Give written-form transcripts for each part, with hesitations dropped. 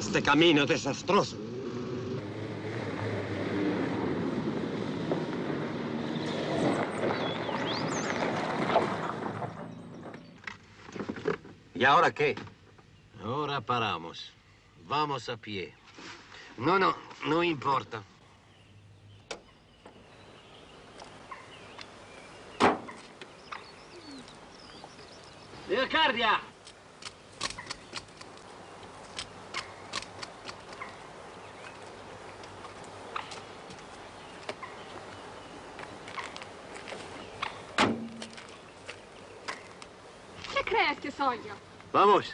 este camino desastroso. ¿Y ahora qué? Ahora paramos. Vamos a pie. No importa. ¡Leocardia! ¿Qué crees que soy yo? Vamos.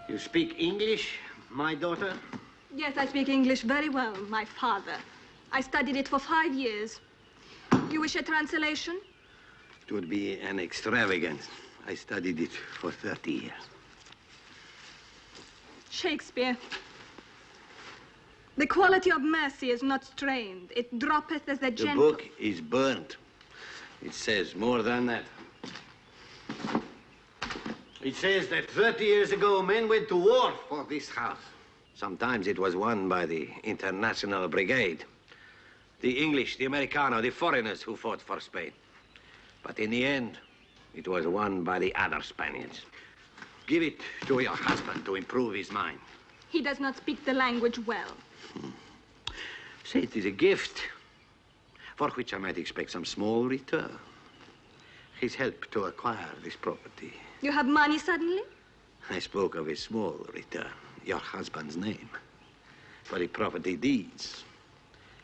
You speak English, my daughter? Yes, I speak English very well, my father. I studied it for 5 years. You wish a translation? It would be an extravagance. I studied it for 30 years. Shakespeare. The quality of mercy is not strained. It droppeth as the gentle... The book is burnt. It says more than that. It says that 30 years ago, men went to war for this house. Sometimes it was won by the International Brigade. The English, the Americano, the foreigners who fought for Spain. But in the end, it was won by the other Spaniards. Give it to your husband to improve his mind. He does not speak the language well. Say it is a gift, for which I might expect some small return. His help to acquire this property. You have money suddenly? I spoke of a small return, your husband's name. For the property deeds.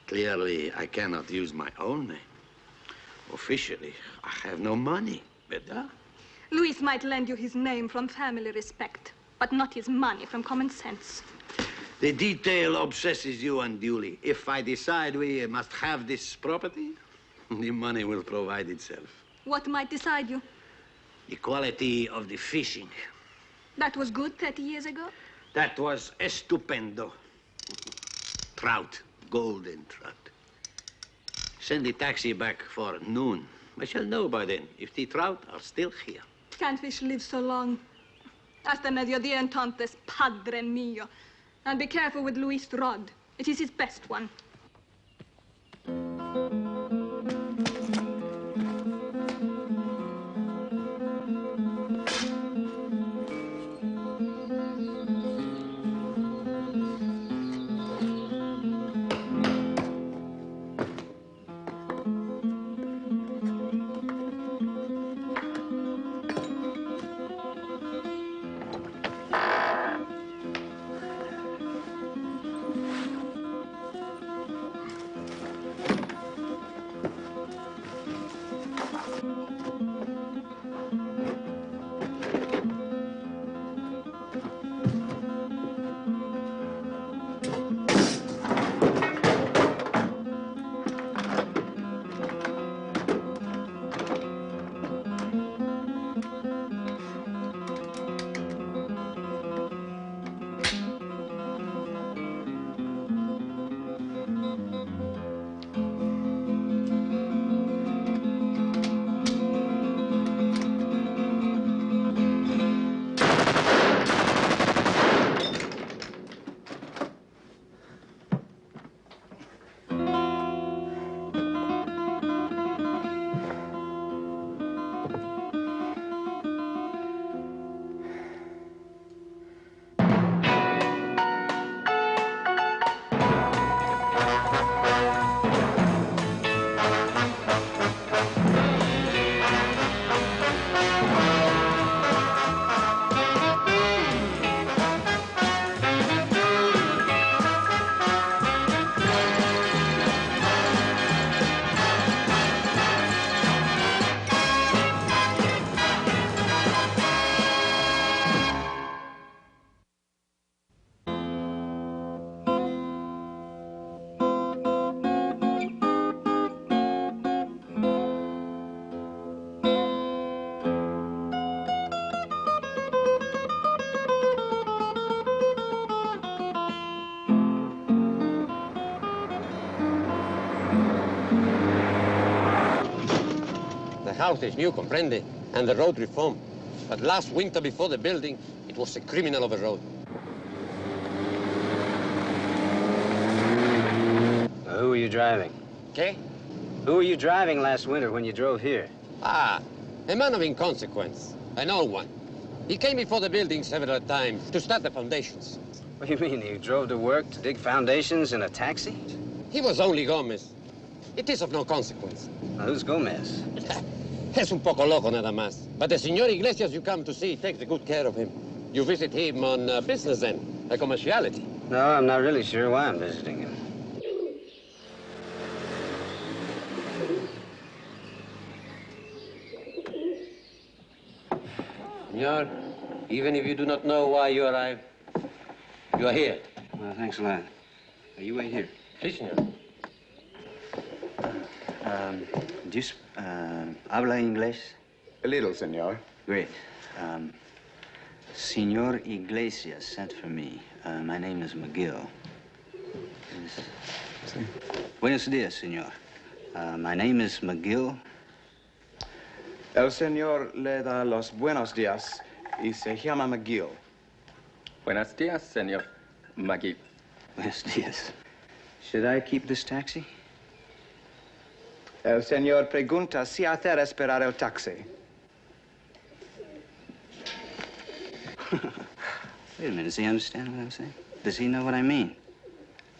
Clearly, I cannot use my own name. Officially, I have no money, ¿verdad? Luis might lend you his name from family respect, but not his money from common sense. The detail obsesses you unduly. If I decide we must have this property, the money will provide itself. What might decide you? The quality of the fishing. That was good 30 years ago? That was estupendo. Trout, golden trout. Send the taxi back for noon. I shall know by then if the trout are still here. Can't fish live so long? Hasta mediodía entonces, padre mío. And be careful with Luis' rod. It is his best one. house is new, comprende? And the road reform. But last winter before the building, it was a criminal of a road. Who were you driving? Okay? Who were you driving last winter when you drove here? Ah, a man of inconsequence. An old one. He came before the building several times to start the foundations. What do you mean? You drove to work to dig foundations in a taxi? He was only Gomez. It is of no consequence. Now, who's Gomez? Es un poco loco nada más. But the Señor Iglesias you come to see takes good care of him. You visit him on business then, a commerciality. No, I'm not really sure why I'm visiting him. Señor, even if you do not know why you arrived, you are here. Well, thanks a lot. You wait here. Sí, señor. Do you habla inglés? A little, senor. Great. Senor Iglesias sent for me. My name is McGill. Sí. Buenos días, senor. My name is McGill. El señor le da los buenos días y se llama McGill. Buenos días, señor McGill. Buenos días. Should I keep this taxi? El señor pregunta si hacer esperar el taxi. Wait a minute, does he understand what I'm saying? Does he know what I mean?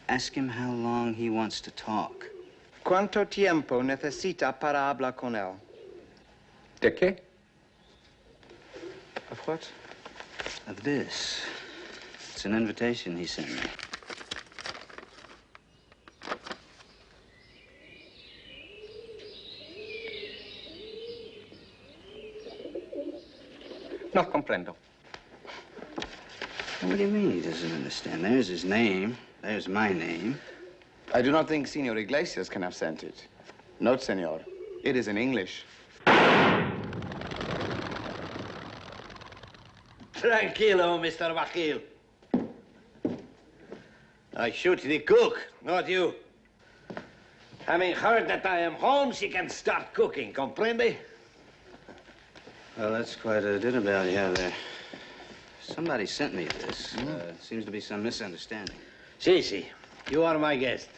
Ask him how long he wants to talk. ¿Cuánto tiempo necesita para hablar con él? ¿De qué? Of what? Of this. It's an invitation he sent me. No comprendo. What do you mean he doesn't understand? There's his name. There's my name. I do not think Senor Iglesias can have sent it. Note, senor. It is in English. Tranquilo, Mr. Vakil. I shoot the cook, not you. Having heard that I am home, she can start cooking, comprende? Well, that's quite a dinner bell you have there. Somebody sent me this. Seems to be some misunderstanding. Sí. You are my guest.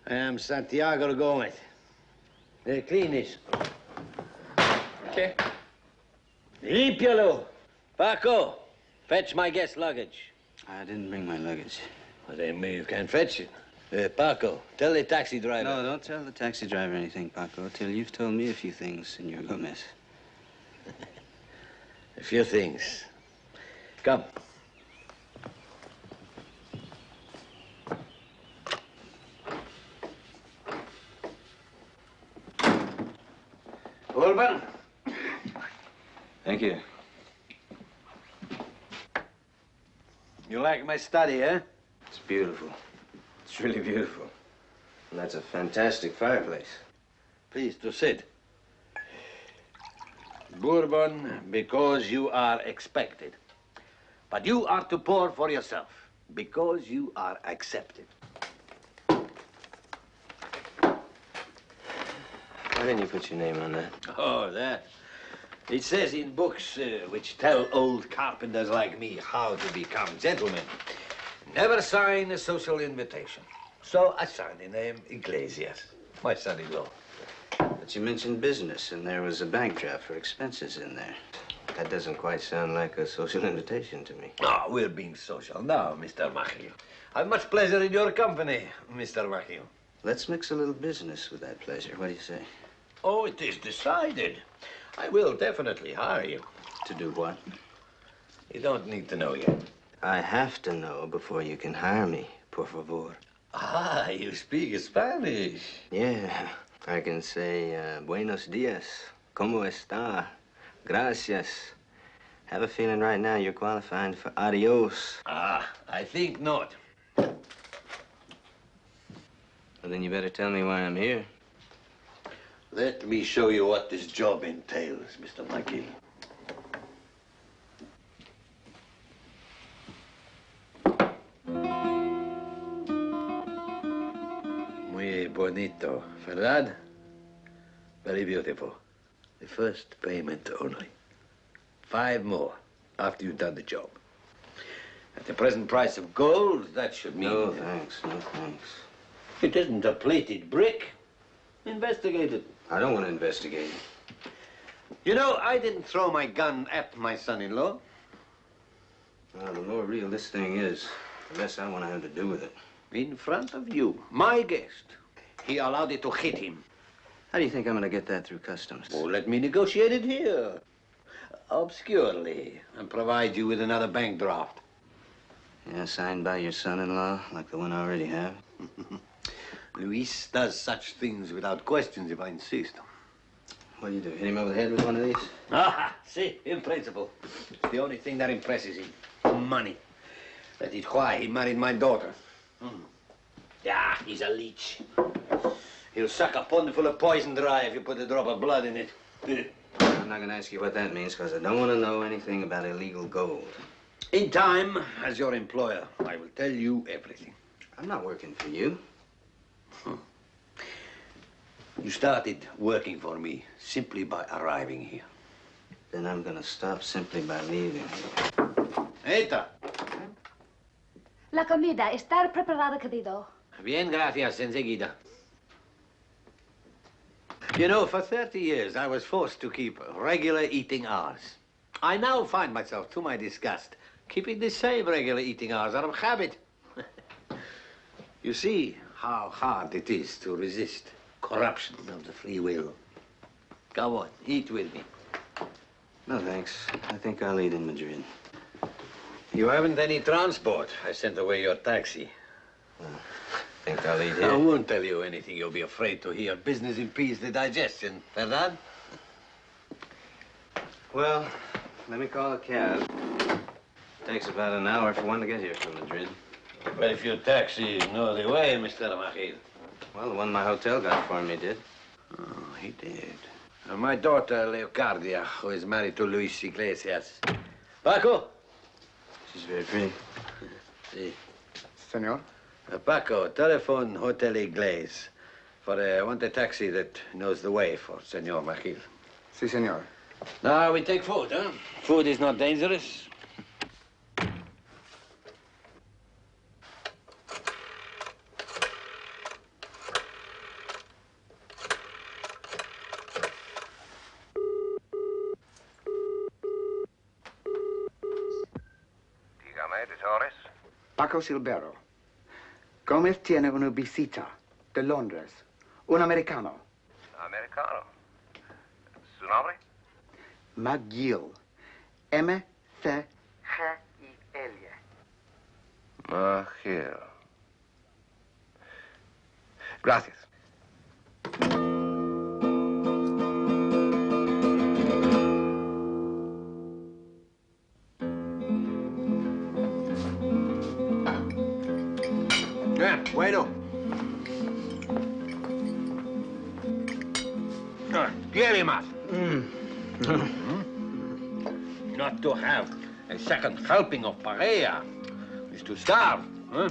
I am Santiago Gomez. Clean this. ¿Qué? Limpialo. Paco, fetch my guest luggage. I didn't bring my luggage. Well, then you can fetch it. Paco, tell the taxi driver. No, don't tell the taxi driver anything, Paco, till you've told me a few things, Senor Gomez. A few things. Come. Urban. Thank you. You like my study, eh? It's beautiful. It's really beautiful. And that's a fantastic fireplace. Please to sit. Bourbon, because you are expected. But you are to pour for yourself, because you are accepted. Why didn't you put your name on that? Oh, that. It says in books which tell old carpenters like me how to become gentlemen. Never sign a social invitation. So I signed the name Iglesias, my son-in-law. But you mentioned business, and there was a bank draft for expenses in there. That doesn't quite sound like a social invitation to me. Ah, we're being social now, Mr. Machil. I've much pleasure in your company, Mr. Machil. Let's mix a little business with that pleasure. What do you say? Oh, it is decided. I will definitely hire you. To do what? You don't need to know yet. I have to know before you can hire me, por favor. Ah, you speak Spanish. Yeah, I can say, buenos dias, ¿cómo está? Gracias. Have a feeling right now you're qualifying for adios. Ah, I think not. Well, then you better tell me why I'm here. Let me show you what this job entails, Mr. Machil. Muy bonito, ¿verdad? Very beautiful. The first payment only. 5 more after you've done the job. At the present price of gold, that should mean... No, thanks. No, thanks. It isn't a plated brick. Investigate it. I don't want to investigate. You know, I didn't throw my gun at my son-in-law. The more real this thing is, the less I want to have to do with it. In front of you, my guest. He allowed it to hit him. How do you think I'm going to get that through customs? Oh, let me negotiate it here. Obscurely. And provide you with another bank draft. Yeah, signed by your son-in-law, like the one I already have. Luis does such things without questions if I insist. What do you do, hit him over the head with one of these? Ah, see, in principle. It's the only thing that impresses him. Money. That is why he married my daughter. Yeah, he's a leech. He'll suck a pond full of poison dry if you put a drop of blood in it. I'm not going to ask you what that means, because I don't want to know anything about illegal gold. In time, as your employer, I will tell you everything. I'm not working for you. You started working for me simply by arriving here. Then I'm going to stop simply by leaving. Entra. La comida está preparada, querido. Bien, gracias, enseguida. You know, for 30 years, I was forced to keep regular eating hours. I now find myself, to my disgust, keeping the same regular eating hours out of habit. You see how hard it is to resist corruption of the free will. Go on, eat with me. No, thanks. I think I'll eat in Madrid. You haven't any transport. I sent away your taxi. I think I'll eat here. I won't tell you anything you'll be afraid to hear. Business impedes the digestion. Verdad? Well, let me call a cab. Takes about an hour for one to get here from Madrid. But if your taxi know the way, Mr. Mahil. Well, the one my hotel got for me did. Oh, he did. My daughter, Leocardia, who is married to Luis Iglesias. Paco? She's very pretty. Si. Senor? Paco, telephone Hotel Igles. I want a taxi that knows the way for Senor Mahil. Si, senor. Now, we take food, huh? Food is not dangerous. Paco Silvero. Gomez tiene una visita de Londres. Un americano. Americano. ¿Su nombre? McGill. M-C-G-I-L. McGill. Gracias. Bueno. ¿Quiere más? Not to have a second helping of paella is to starve, huh?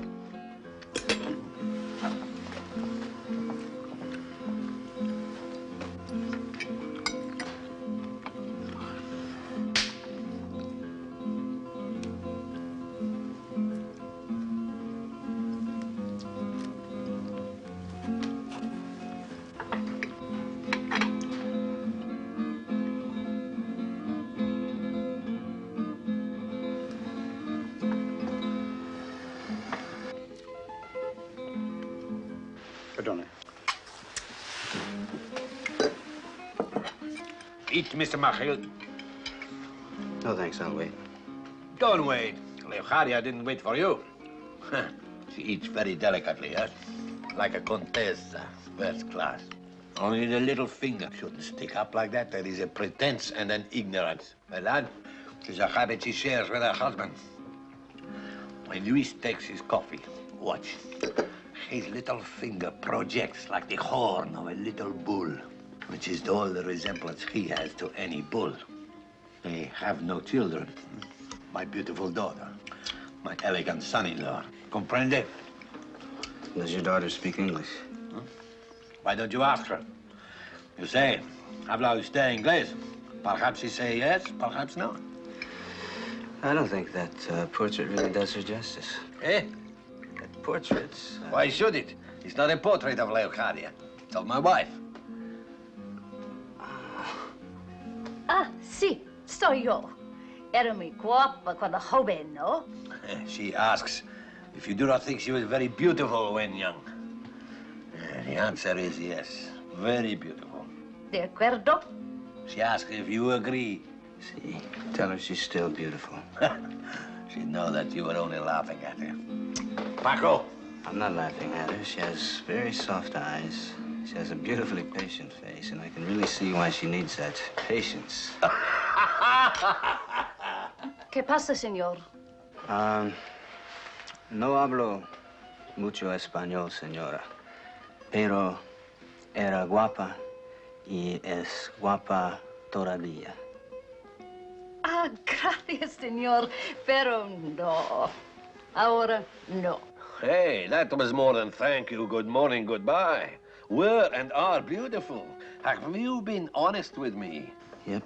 Perdone. Eat, Mr. Mahil. No, thanks. I'll wait. Don't wait. Leocadia didn't wait for you. She eats very delicately, huh? Like a contessa, first class. Only the little finger shouldn't stick up like that. There is a pretense and an ignorance. Verdad? It's a habit she shares with her husband. When Luis takes his coffee, watch. His little finger projects like the horn of a little bull, which is all the resemblance he has to any bull. They have no children. My beautiful daughter, my elegant son-in-law. Comprende? Does your daughter speak English? Why don't you ask her? You say, Habla usted inglés? Perhaps he say yes, perhaps not. I don't think that portrait really does her justice. Eh? That portrait's... Why should it? It's not a portrait of Leocadia. It's of my wife. Ah, sì, so io. Ero muy guapa quando joven, no? She asks if you do not think she was very beautiful when young. The answer is yes, very beautiful. De acuerdo? She asks if you agree. See, tell her she's still beautiful. She'd know that you were only laughing at her. Paco! I'm not laughing at her. She has very soft eyes. She has a beautifully patient face, and I can really see why she needs that patience. ¿Qué pasa, señor? No hablo mucho español, señora, pero era guapa y es guapa todavía. Ah, gracias, señor, pero no. Ahora, no. Hey, that was more than thank you, good morning, goodbye. Were and are beautiful. Have you been honest with me? Yep.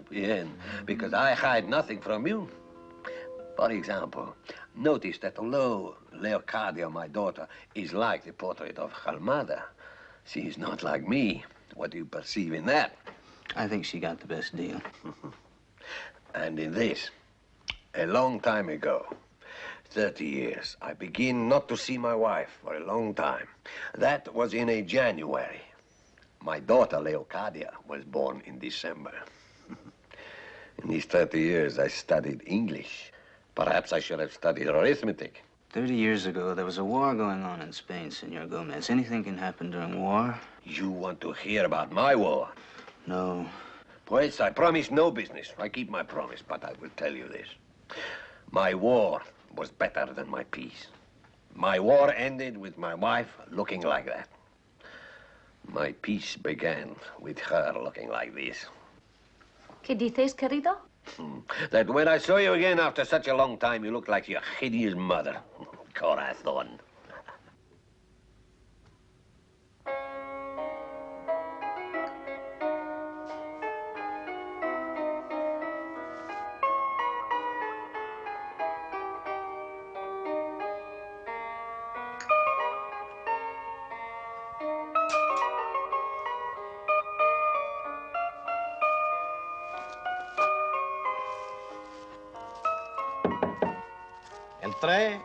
Bien, because I hide nothing from you. For example, notice that although Leocadia, my daughter, is like the portrait of her mother, she is not like me. What do you perceive in that? I think she got the best deal. And in this, a long time ago, 30 years, I begin not to see my wife for a long time. That was in a January. My daughter, Leocadia, was born in December. In these 30 years, I studied English. Perhaps I should have studied arithmetic. 30 years ago, there was a war going on in Spain, Senor Gomez. Anything can happen during war. You want to hear about my war? No. Pues, I promise no business. I keep my promise, but I will tell you this. My war was better than my peace. My war ended with my wife looking like that. My peace began with her looking like this. ¿Qué dices, querido? That when I saw you again after such a long time, you looked like your hideous mother, Corazon.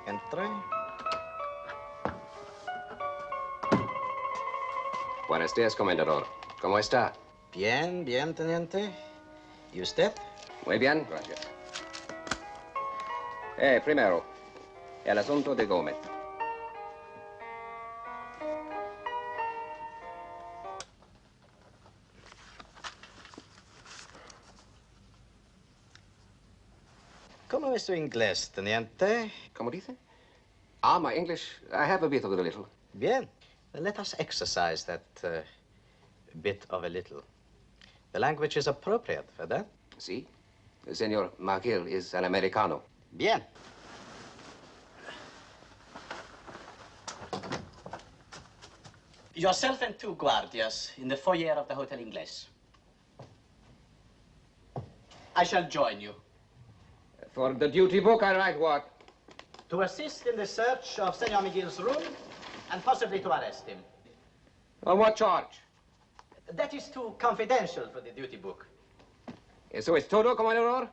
Entré. Buenos días, comendador. ¿Cómo está? Bien, teniente. ¿Y usted? Muy bien, gracias. Primero, el asunto de Gómez. ¿Cómo es su inglés, teniente? ¿Cómo dice? Ah, my English, I have a bit of a little. Bien. Let us exercise that bit of a little. The language is appropriate for that. Sí. Señor McGill is an Americano. Bien. Yourself and 2 guardias in the foyer of the Hotel Inglés. I shall join you. For the duty book, I write what? To assist in the search of Senor McGill's room and possibly to arrest him. On what charge? That is too confidential for the duty book. Eso es todo, comendador?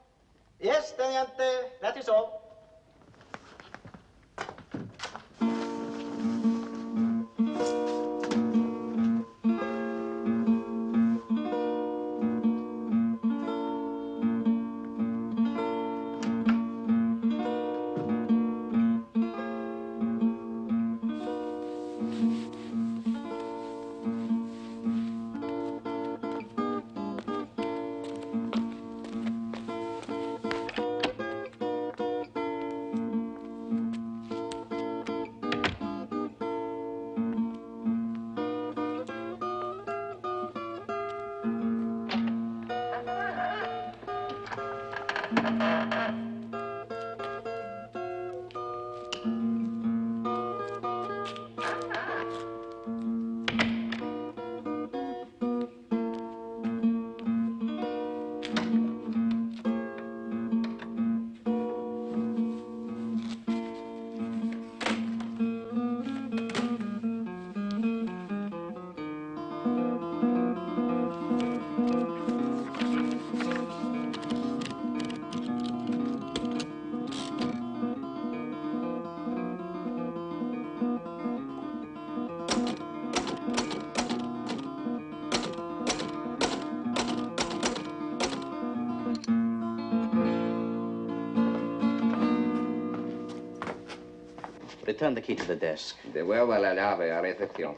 Yes, teniente, that is all. return the key to the desk. Devuelva la llave a recepción.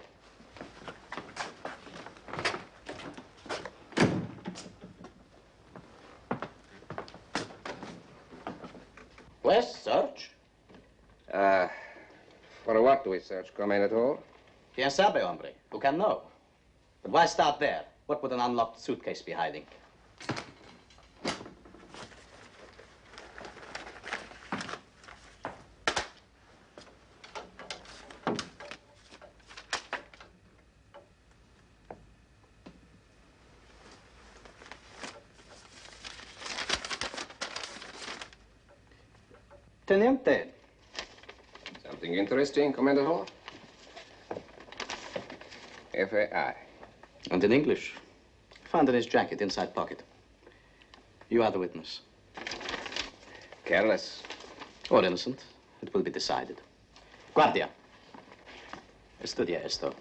Pues, search? For what do we search, Commendator? Quien sabe, hombre? Who can know? But why start there? What would an unlocked suitcase be hiding? Teniente. Something interesting, Commendator? FAI. And in English. Found in his jacket, inside pocket. You are the witness. Careless. Or innocent. It will be decided. Guardia. Estudia esto.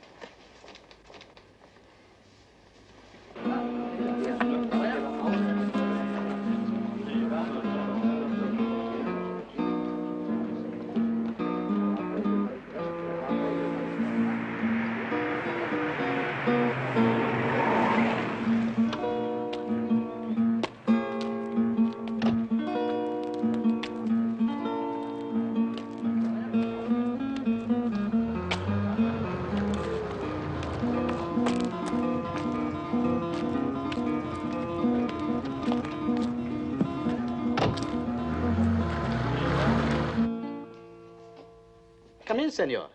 Come in, senor.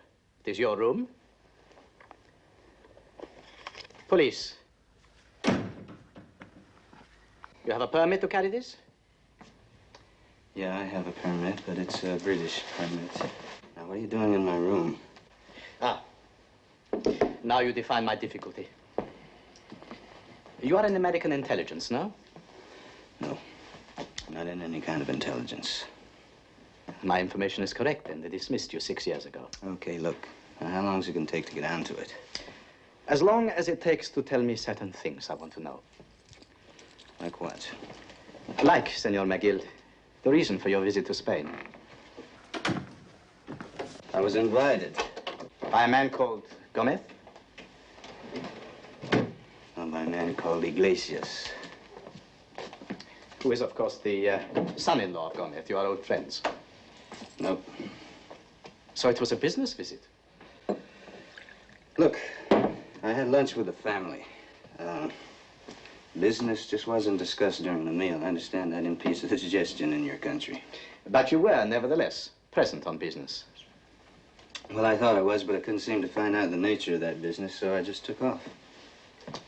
It is your room. Police. You have a permit to carry this? Yeah, I have a permit, but it's a British permit. Now, what are you doing in my room? Ah. Now you define my difficulty. You are in American intelligence, no? No. Not in any kind of intelligence. My information is correct, and they dismissed you 6 years ago. Okay, look. Now, how long is it going to take to get onto it? As long as it takes to tell me certain things I want to know. Like what? Like, Senor McGill, the reason for your visit to Spain. I was invited. By a man called Gomez? By a man called Iglesias. Who is, of course, the son-in-law of Gomez. You are old friends. Nope. So it was a business visit? Look, I had lunch with the family. Business just wasn't discussed during the meal. I understand that impedes the digestion in your country. But you were, nevertheless, present on business. Well, I thought I was, but I couldn't seem to find out the nature of that business, so I just took off.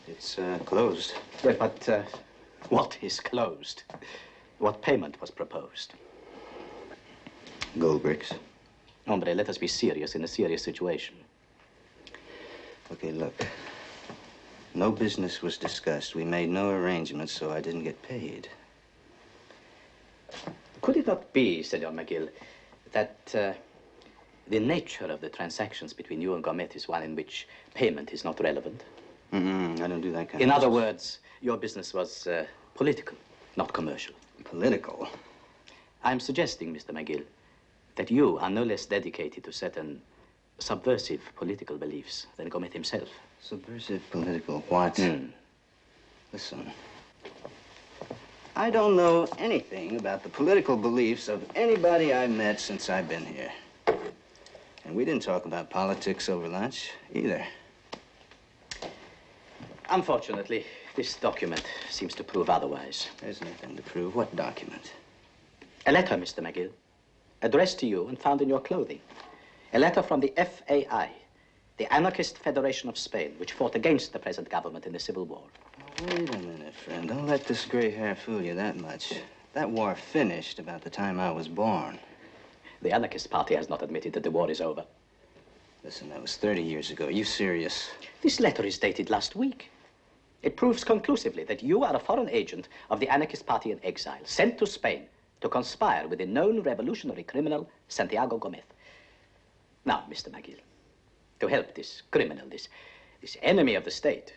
It's closed. But what is closed? What payment was proposed? Gold bricks. Hombre, let us be serious in a serious situation. Okay, look. No business was discussed. We made no arrangements, so I didn't get paid. Could it not be, Senor McGill, that the nature of the transactions between you and Gomez is one in which payment is not relevant? I don't do that kind of In other business. words, your business was political, not commercial. Political? I'm suggesting, Mr. McGill, that you are no less dedicated to certain subversive political beliefs than Gomez himself. Subversive political what? Listen. I don't know anything about the political beliefs of anybody I've met since I've been here. And we didn't talk about politics over lunch, either. Unfortunately, this document seems to prove otherwise. There's nothing to prove. What document? A letter, Mr. McGill, addressed to you and found in your clothing. A letter from the FAI, the Anarchist Federation of Spain, which fought against the present government in the Civil War. Wait a minute, friend. Don't let this gray hair fool you that much. That war finished about the time I was born. The Anarchist Party has not admitted that the war is over. Listen, that was 30 years ago. Are you serious? This letter is dated last week. It proves conclusively that you are a foreign agent of the Anarchist Party in exile, sent to Spain to conspire with the known revolutionary criminal, Santiago Gomez. Now, Mr. McGill, to help this criminal, this enemy of the state,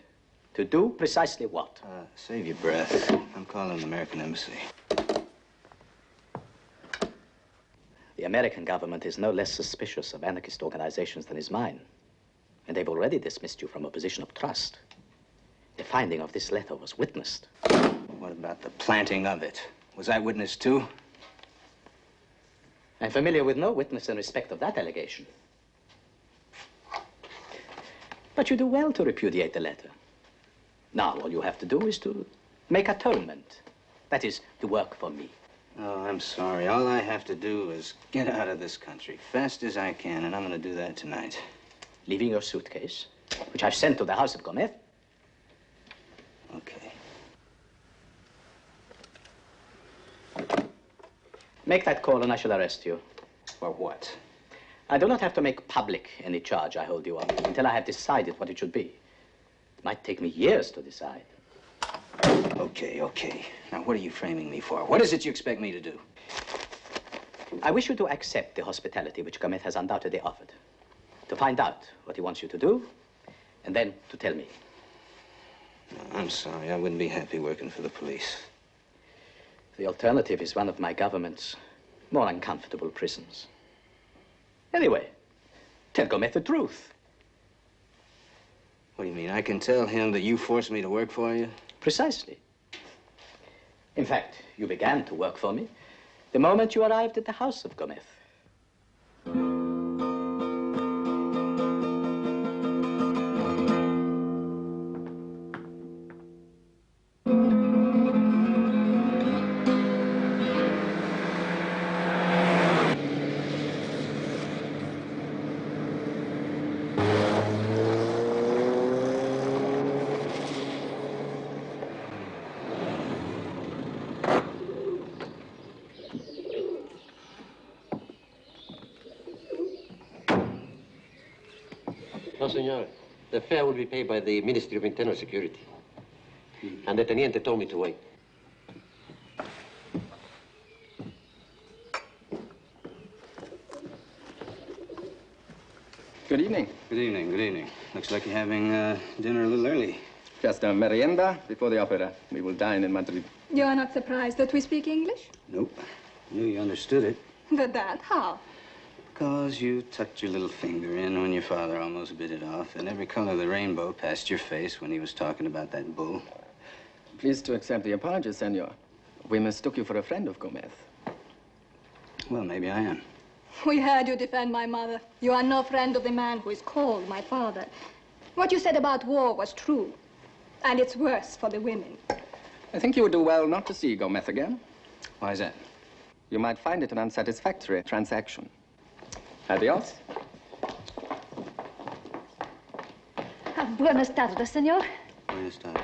to do precisely what? Save your breath. I'm calling the American embassy. The The American government is no less suspicious of anarchist organizations than is mine. And they've already dismissed you from a position of trust. The finding of this letter was witnessed. What about the planting of it? Was I witness too? I'm familiar with no witness in respect of that allegation. But you do well to repudiate the letter. Now, all you have to do is to make atonement. That is, to work for me. Oh, I'm sorry. All I have to do is get out of this country fast as I can, and I'm going to do that tonight. Leaving your suitcase, which I've sent to the house of Gomez. Okay. Make that call and I shall arrest you. For what? I do not have to make public any charge I hold you on until I have decided what it should be. It might take me years to decide. Okay, okay. Now, what are you framing me for? What is it you expect me to do? I wish you to accept the hospitality which Gomez has undoubtedly offered. To find out what he wants you to do, and then to tell me. No, I'm sorry. I wouldn't be happy working for the police. The alternative is one of my government's more uncomfortable prisons. Anyway, tell Gomez the truth. What do you mean? I can tell him that you forced me to work for you? Precisely. In fact, you began to work for me the moment you arrived at the house of Gomez. No, senor. The fare will be paid by the Ministry of Internal Security. And the teniente told me to wait. Good evening. Good evening, good evening. Looks like you're having dinner a little early. Just a merienda before the opera. We will dine in Madrid. You are not surprised that we speak English? Nope. Knew you understood it. That? How? Because you tucked your little finger in when your father almost bit it off, and every color of the rainbow passed your face when he was talking about that bull. Pleased to accept the apology, senor. We mistook you for a friend of Gomez. Well, maybe I am. We heard you defend my mother. You are no friend of the man who is called my father. What you said about war was true. And it's worse for the women. I think you would do well not to see Gomez again. Why is that? You might find it an unsatisfactory transaction. Adios. Buenas tardes, señor. Buenas tardes.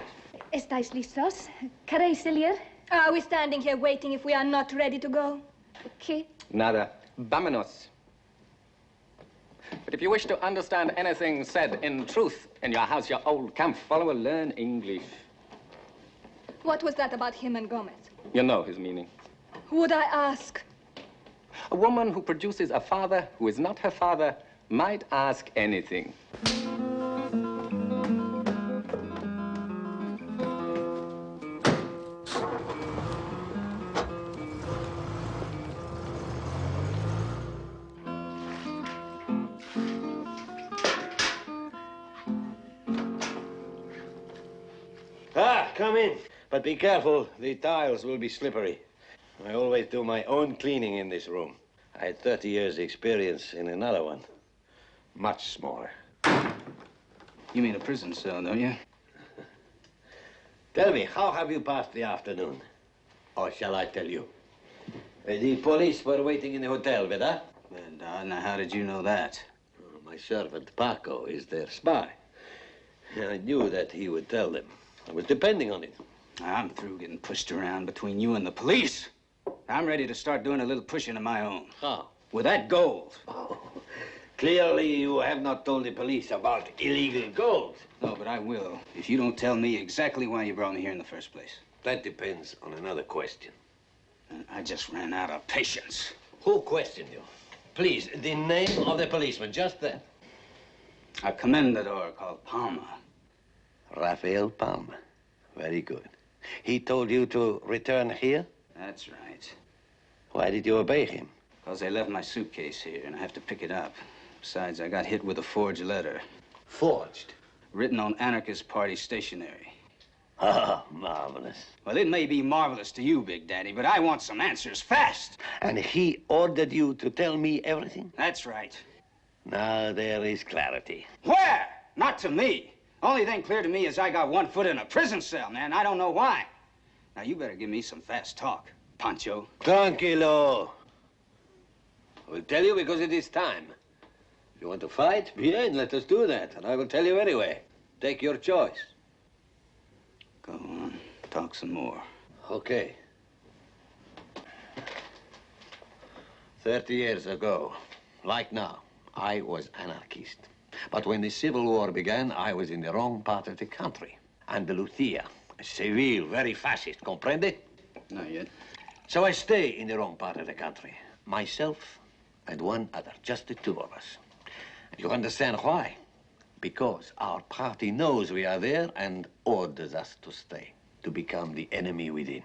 ¿Estáis listos? ¿Queréis salir? Are we standing here waiting if we are not ready to go? ¿Qué? Nada. Vámonos. But if you wish to understand anything said in truth in your house, your old camp follower, learn English. What was that about him and Gomez? You know his meaning. Would I ask? A woman who produces a father who is not her father might ask anything. Come in. But be careful, the tiles will be slippery. I always do my own cleaning in this room. I had 30 years' experience in another one. Much smaller. You mean a prison cell, don't you? Tell me, how have you passed the afternoon? Or shall I tell you? The police were waiting in the hotel, Vida. Now, how did you know that? Oh, my servant, Paco, is their spy. I knew that he would tell them. I was depending on it. I'm through getting pushed around between you and the police. I'm ready to start doing a little pushing of my own. How? With that gold. Oh, clearly you have not told the police about illegal gold. No, but I will, if you don't tell me exactly why you brought me here in the first place. That depends on another question. I just ran out of patience. Who questioned you? Please, the name of the policeman, just that. A commendador called Palma. Rafael Palma. Very good. He told you to return here? That's right. Why did you obey him? Because they left my suitcase here, and I have to pick it up. Besides, I got hit with a forged letter. Forged? Written on anarchist party stationery. Oh, marvelous. Well, it may be marvelous to you, Big Daddy, but I want some answers fast. And he ordered you to tell me everything? That's right. Now there is clarity. Where? Not to me. Only thing clear to me is I got one foot in a prison cell, man. I don't know why. Now, you better give me some fast talk, Pancho. Tranquilo. I will tell you because it is time. If you want to fight, bien, let us do that. And I will tell you anyway. Take your choice. Go on. Talk some more. Okay. 30 years ago, like now, I was anarchist. But when the Civil War began, I was in the wrong part of the country. Andalusia. Seville, very fascist, comprende? Not yet. So I stay in the wrong part of the country. Myself and one other, just the two of us. You understand why? Because our party knows we are there and orders us to stay, to become the enemy within.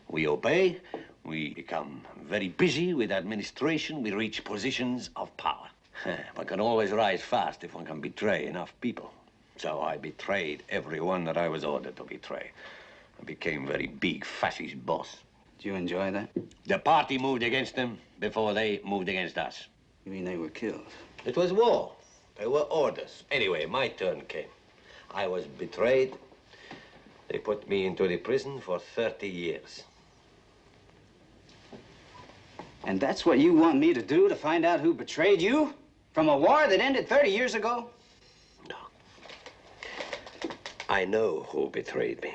We obey, we become very busy with administration, we reach positions of power. One can always rise fast if one can betray enough people. So I betrayed everyone that I was ordered to betray. I became very big fascist boss. Did you enjoy that? The party moved against them before they moved against us. You mean they were killed? It was war. They were orders. Anyway, my turn came. I was betrayed. They put me into the prison for 30 years. And that's what you want me to do, to find out who betrayed you? From a war that ended 30 years ago? No. I know who betrayed me.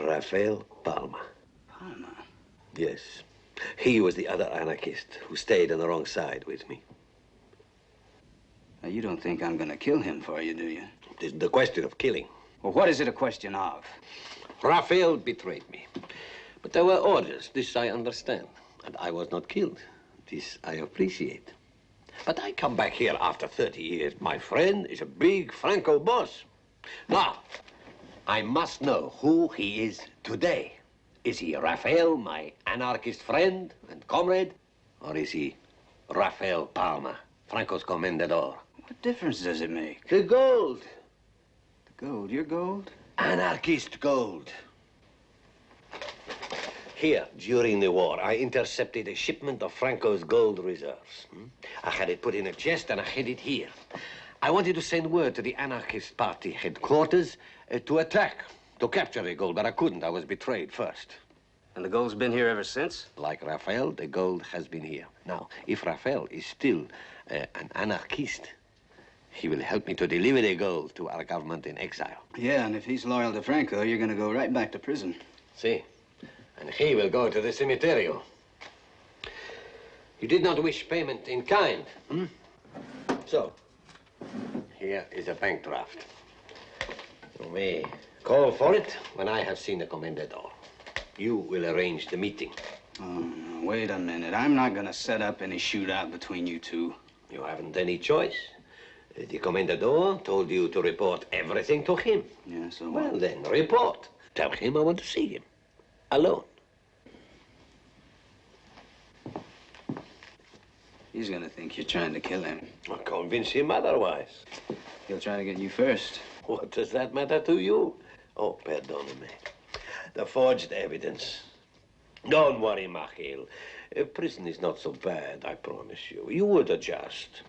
Rafael Palma. Palma? Yes. He was the other anarchist who stayed on the wrong side with me. Now, you don't think I'm gonna kill him for you, do you? It isn't a question of killing. Well, what is it a question of? Rafael betrayed me. But there were orders. This I understand. And I was not killed. This I appreciate. But I come back here after 30 years. My friend is a big Franco boss. Now, I must know who he is today. Is he Rafael, my anarchist friend and comrade? Or is he Rafael Palma, Franco's commendador? What difference does it make? The gold. The gold? Your gold? Anarchist gold. Here, during the war, I intercepted a shipment of Franco's gold reserves. I had it put in a chest and I hid it here. I wanted to send word to the anarchist party headquarters to attack, to capture the gold, but I couldn't. I was betrayed first. And the gold's been here ever since? Like Rafael, the gold has been here. Now, if Rafael is still an anarchist, he will help me to deliver the gold to our government in exile. Yeah, and if he's loyal to Franco, you're gonna go right back to prison. See? And he will go to the cemeterio. You did not wish payment in kind, So, here is a bank draft. You may call for it when I have seen the commendador. You will arrange the meeting. Oh, wait a minute. I'm not gonna set up any shootout between you two. You haven't any choice. The commendador told you to report everything to him. Yeah, so well, then, report. Tell him I want to see him. Alone. He's gonna think you're trying to kill him. I'll convince him otherwise. He'll try to get you first. What does that matter to you? Oh, perdoname. The forged evidence. Don't worry, Machil. Prison is not so bad, I promise you. You would adjust.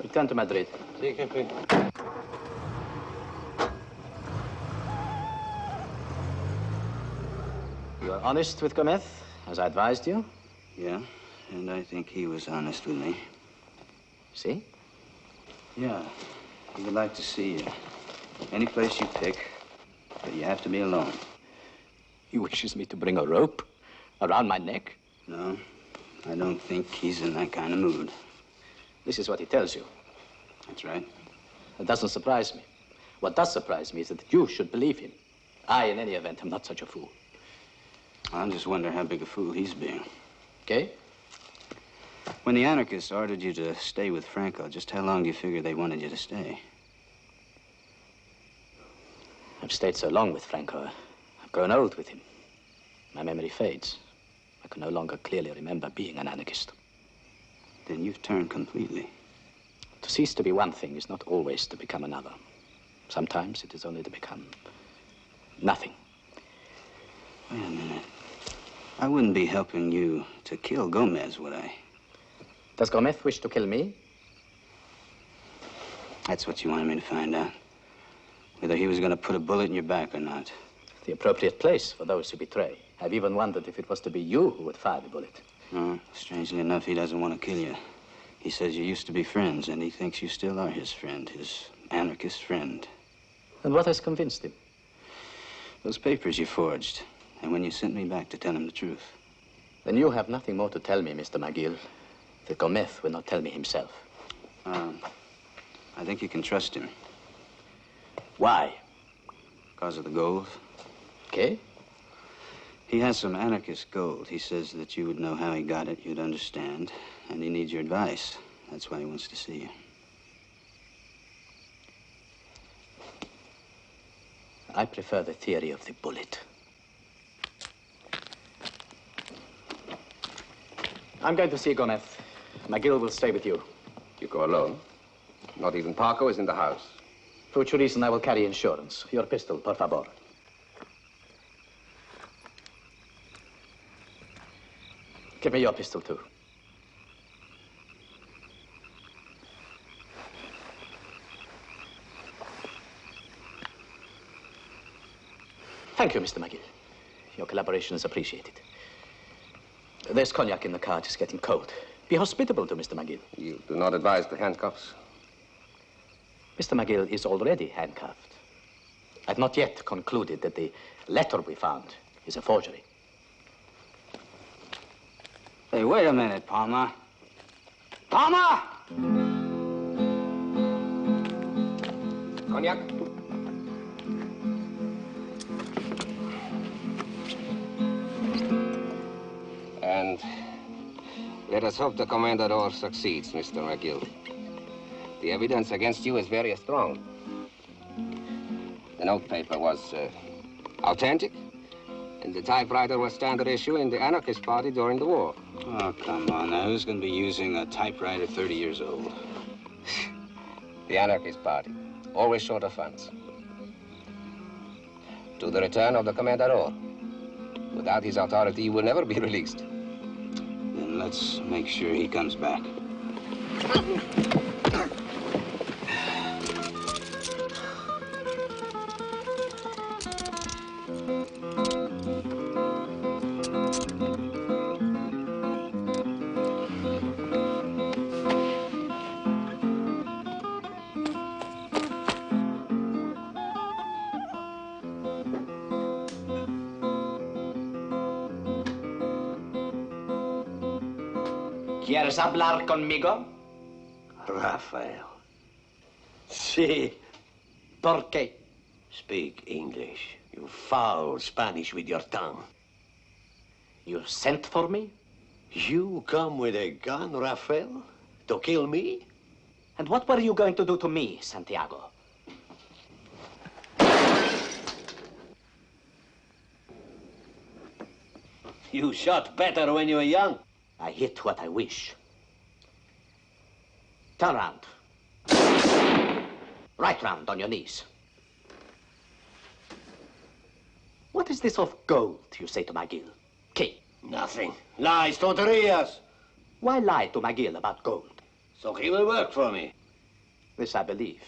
Return to Madrid. Sí, jefe. You are honest with Gomez, as I advised you? Yeah, and I think he was honest with me. See? Yeah, he would like to see you. Any place you pick, but you have to be alone. He wishes me to bring a rope around my neck? No, I don't think he's in that kind of mood. This is what he tells you. That's right. It doesn't surprise me. What does surprise me is that you should believe him. I, in any event, am not such a fool. I just wonder how big a fool he's being. Okay? When the anarchists ordered you to stay with Franco, just how long do you figure they wanted you to stay? I've stayed so long with Franco, I've grown old with him. My memory fades. I can no longer clearly remember being an anarchist. Then you've turned completely. To cease to be one thing is not always to become another. Sometimes it is only to become nothing. Wait a minute. I wouldn't be helping you to kill Gomez, would I? Does Gomez wish to kill me? That's what you wanted me to find out. Whether he was going to put a bullet in your back or not. The appropriate place for those who betray. I've even wondered if it was to be you who would fire the bullet. No, strangely enough, he doesn't want to kill you. He says you used to be friends, and he thinks you still are his friend, his anarchist friend. And what has convinced him? Those papers you forged, and when you sent me back to tell him the truth. Then you have nothing more to tell me, Mr. McGill, that Gomez will not tell me himself. I think you can trust him. Why? Because of the gold. Okay. He has some anarchist gold. He says that you would know how he got it, you'd understand, and he needs your advice. That's why he wants to see you. I prefer the theory of the bullet. I'm going to see Gomez. McGill will stay with you. You go alone? Not even Parker is in the house. For which reason I will carry insurance. Your pistol, por favor. Give me your pistol, too. Thank you, Mr. McGill. Your collaboration is appreciated. There's cognac in the car. It's getting cold. Be hospitable to Mr. McGill. You do not advise the handcuffs? Mr. McGill is already handcuffed. I've not yet concluded that the letter we found is a forgery. Hey, wait a minute, Palmer. Palmer! Cognac? And let us hope the Commander succeeds, Mr. McGill. The evidence against you is very strong. The notepaper was authentic, and the typewriter was standard issue in the anarchist party during the war. Oh, come on. Now, who's going to be using a typewriter 30 years old? The anarchist party, always short of funds. To the return of the Commander. Without his authority, he will never be released. Then let's make sure he comes back. ¿Quieres hablar conmigo? Rafael. Sí. ¿Por qué? Speak English. You foul Spanish with your tongue. You sent for me? You come with a gun, Rafael? To kill me? And what were you going to do to me, Santiago? You shot better when you were young. I hit what I wish. Turn round. Right round on your knees. What is this of gold, you say to McGill? Key. Nothing. Lies, tonterías. Why lie to McGill about gold? So he will work for me. This I believe.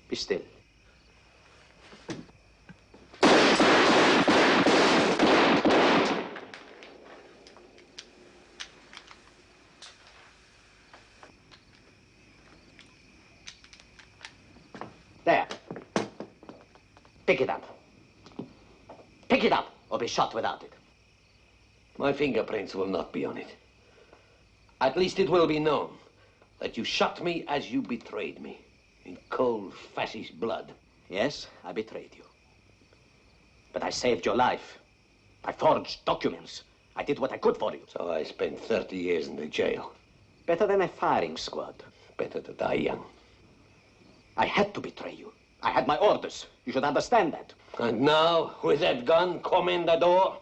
Be still. There. Pick it up. Pick it up, or be shot without it. My fingerprints will not be on it. At least it will be known that you shot me as you betrayed me, in cold fascist blood. Yes, I betrayed you. But I saved your life. I forged documents. I did what I could for you. So I spent 30 years in the jail. Better than a firing squad. Better to die young. I had to betray you. I had my orders. You should understand that. And now, with that gun, Comendador?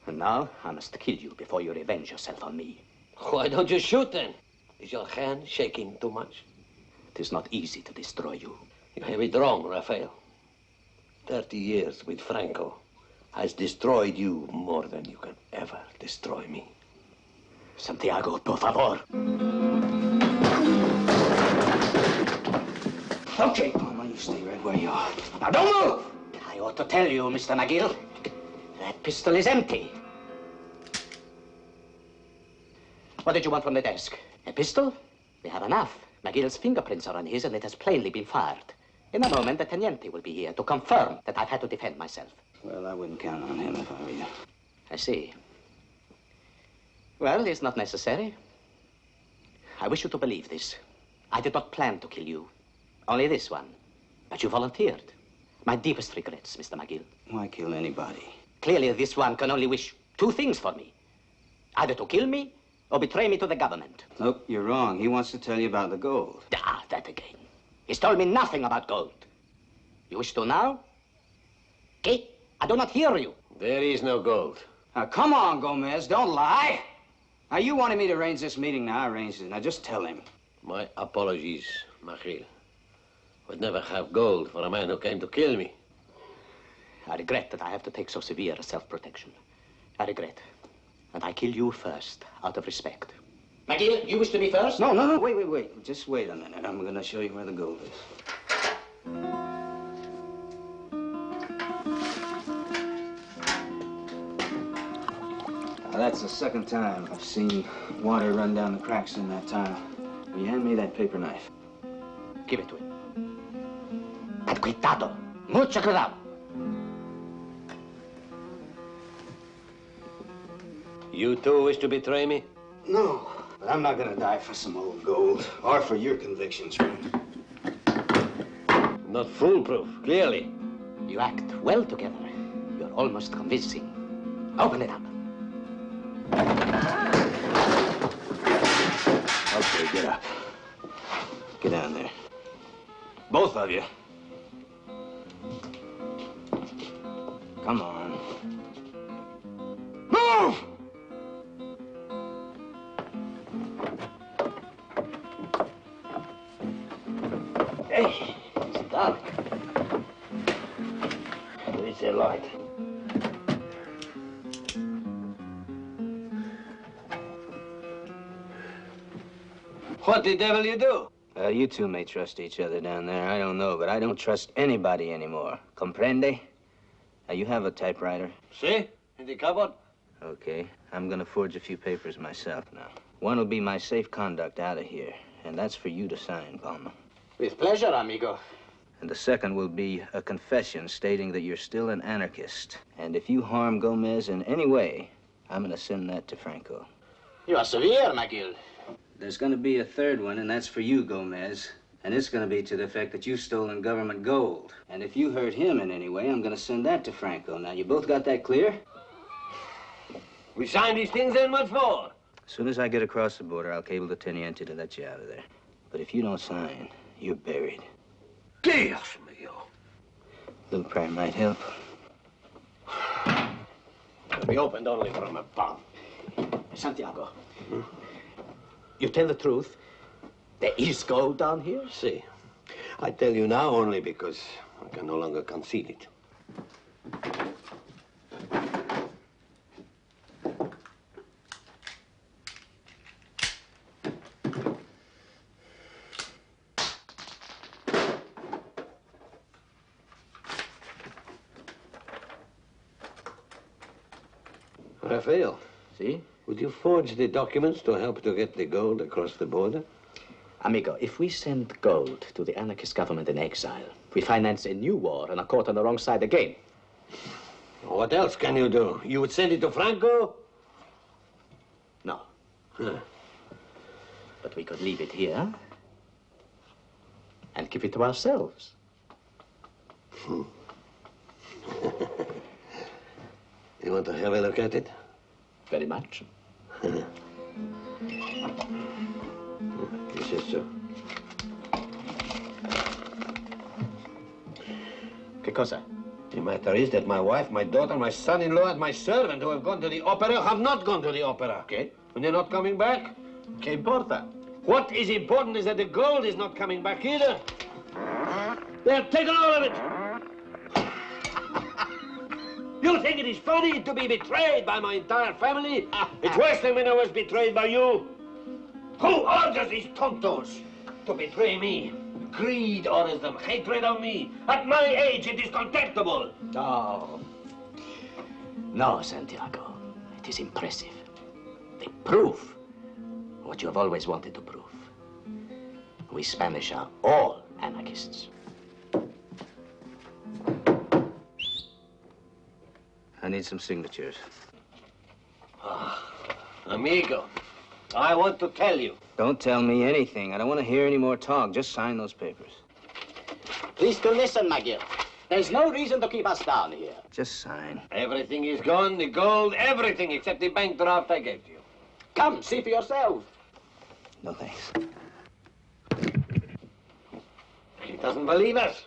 And now, I must kill you before you revenge yourself on me. Why don't you shoot then? Is your hand shaking too much? It is not easy to destroy you. You have it wrong, Rafael. 30 years with Franco has destroyed you more than you can ever destroy me. Santiago, por favor. Okay, Palmer, you stay right where you are. Now don't move! I ought to tell you, Mr. McGill, that pistol is empty. What did you want from the desk? A pistol? We have enough. McGill's fingerprints are on his, and it has plainly been fired. In a moment, the Teniente will be here to confirm that I've had to defend myself. Well, I wouldn't count on him if I were you. I see. Well, it's not necessary. I wish you to believe this. I did not plan to kill you. Only this one. But you volunteered. My deepest regrets, Mr. McGill. Why kill anybody? Clearly, this one can only wish two things for me. Either to kill me or betray me to the government. Nope, you're wrong. He wants to tell you about the gold. Ah, that again. He's told me nothing about gold. You wish to now? Okay, I do not hear you. There is no gold. Now, come on, Gomez, don't lie. Now, you wanted me to arrange this meeting. Now, I arranged it. Now, just tell him. My apologies, Machil. Would never have gold for a man who came to kill me. I regret that I have to take so severe a self-protection. I regret. And I kill you first, out of respect. McGill, you wish to be first? No, wait. Just wait a minute. I'm going to show you where the gold is. Now, that's the second time I've seen water run down the cracks in that tile. Will you hand me that paper knife? Give it to him. But cuidado. Mucho cuidado. You too wish to betray me? No, but I'm not going to die for some old gold or for your convictions, friend. Not foolproof, clearly. You act well together. You're almost convincing. Open it up. Okay, get up. Get down there. Both of you. Come on. Move! Hey, it's dark. Where is the light? What the devil you do? You two may trust each other down there. I don't know, but I don't trust anybody anymore. Comprende? You have a typewriter? See? In the cupboard? Okay. I'm gonna forge a few papers myself now. One will be my safe conduct out of here, and that's for you to sign, Palmer. With pleasure, amigo. And the second will be a confession stating that you're still an anarchist. And if you harm Gomez in any way, I'm gonna send that to Franco. You are severe, McGill. There's gonna be a third one, and that's for you, Gomez. And it's gonna be to the effect that you've stolen government gold. And if you hurt him in any way, I'm gonna send that to Franco. Now, you both got that clear? We sign these things then, what for? As soon as I get across the border, I'll cable the Teniente to let you out of there. But if you don't sign, you're buried. Dios mío. A little prayer might help. It'll be opened only from a bomb. Santiago, you tell the truth. There is gold down here? See, I tell you now only because I can no longer conceal it. Rafael. See? Would you forge the documents to help to get the gold across the border? Amigo, if we send gold to the anarchist government in exile, we finance a new war and are caught on the wrong side again. What else can you do? You would send it to Franco? No. Huh. But But we could leave it here and keep it to ourselves. You want to have a look at it? Very much. You say so. Che cosa? The matter is that my wife, my daughter, my son-in-law, and my servant who have gone to the opera have not gone to the opera. Okay. And they're not coming back. Che importa? What is important is that the gold is not coming back either. They have taken all of it. You think it is funny to be betrayed by my entire family? It's worse than when I was betrayed by you. Who orders these tontos to betray me? Greed orders them, hatred of me. At my age, it is contemptible. No. No, Santiago. It is impressive. They prove what you have always wanted to prove. We Spanish are all anarchists. I need some signatures. Amigo, I want to tell you. Don't tell me anything. I don't want to hear any more talk. Just sign those papers. Please to listen, McGill. There's no reason to keep us down here. Just sign. Everything is gone, the gold, everything except the bank draft I gave you. Come, see for yourself. No thanks. He doesn't believe us.